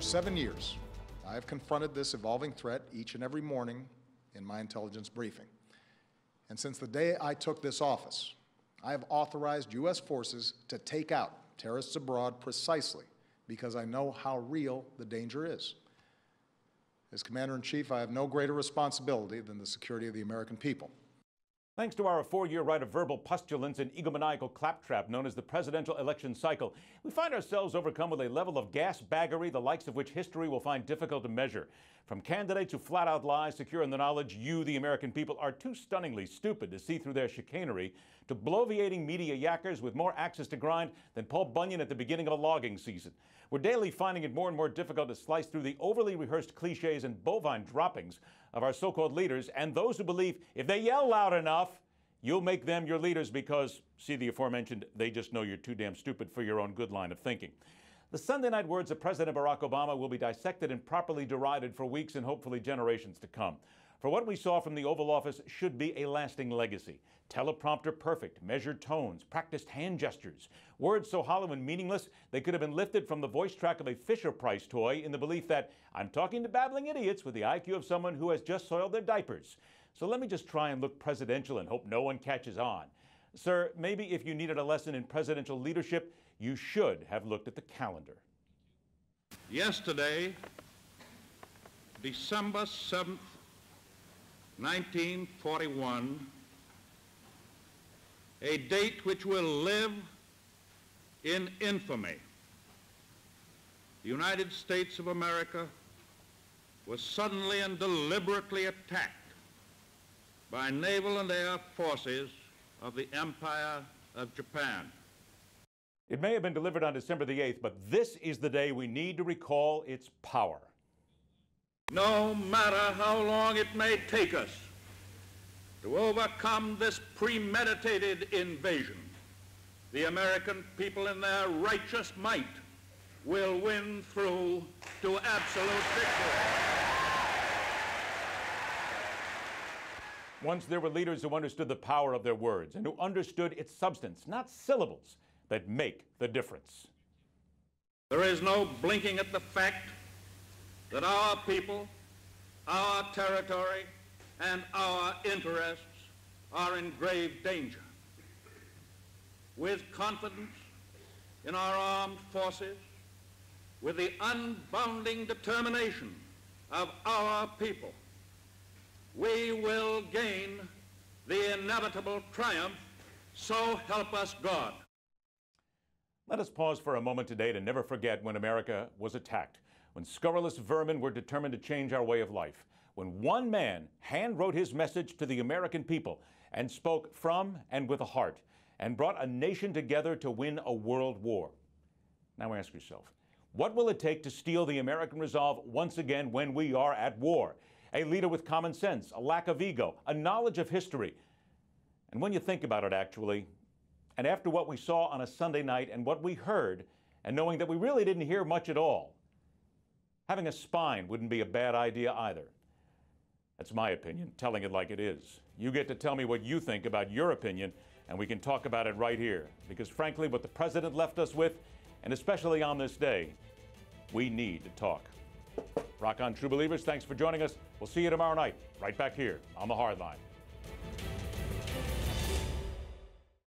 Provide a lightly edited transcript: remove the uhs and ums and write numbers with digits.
7 years, I have confronted this evolving threat each and every morning in my intelligence briefing. And since the day I took this office, I have authorized U.S. forces to take out terrorists abroad precisely because I know how real the danger is. As Commander-in-Chief, I have no greater responsibility than the security of the American people. Thanks to our 4-year right of verbal pustulance and egomaniacal claptrap known as the presidential election cycle, we find ourselves overcome with a level of gasbaggery the likes of which history will find difficult to measure. From candidates who flat-out lie, secure in the knowledge you, the American people, are too stunningly stupid to see through their chicanery, to bloviating media yackers with more axes to grind than Paul Bunyan at the beginning of a logging season. We're daily finding it more and more difficult to slice through the overly rehearsed cliches and bovine droppings of our so-called leaders and those who believe if they yell loud enough, you'll make them your leaders because, see the aforementioned, they just know you're too damn stupid for your own good line of thinking. The Sunday night words of President Barack Obama will be dissected and properly derided for weeks and hopefully generations to come. For what we saw from the Oval Office should be a lasting legacy. Teleprompter perfect, measured tones, practiced hand gestures, words so hollow and meaningless they could have been lifted from the voice track of a Fisher-Price toy in the belief that I'm talking to babbling idiots with the IQ of someone who has just soiled their diapers. So let me just try and look presidential and hope no one catches on. Sir, maybe if you needed a lesson in presidential leadership, you should have looked at the calendar. Yesterday, December 7th, 1941, a date which will live in infamy. The United States of America was suddenly and deliberately attacked by naval and air forces of the Empire of Japan. It may have been delivered on December the 8th, but this is the day we need to recall its power. No matter how long it may take us to overcome this premeditated invasion, the American people in their righteous might will win through to absolute victory. Once there were leaders who understood the power of their words and who understood its substance, not syllables, that make the difference. There is no blinking at the fact that our people, our territory, and our interests are in grave danger. With confidence in our armed forces, with the unbounding determination of our people, we will gain the inevitable triumph, so help us God. Let us pause for a moment today to never forget when America was attacked, when scurrilous vermin were determined to change our way of life, when one man hand-wrote his message to the American people and spoke from and with a heart, and brought a nation together to win a world war. Now ask yourself, what will it take to steel the American resolve once again when we are at war? A leader with common sense, a lack of ego, a knowledge of history. And when you think about it, actually, and after what we saw on a Sunday night and what we heard, and knowing that we really didn't hear much at all, having a spine wouldn't be a bad idea either. That's my opinion, telling it like it is. You get to tell me what you think about your opinion, and we can talk about it right here. Because frankly, what the president left us with, and especially on this day, we need to talk. Rock on, true believers. Thanks for joining us. We'll see you tomorrow night, right back here on The Hard Line.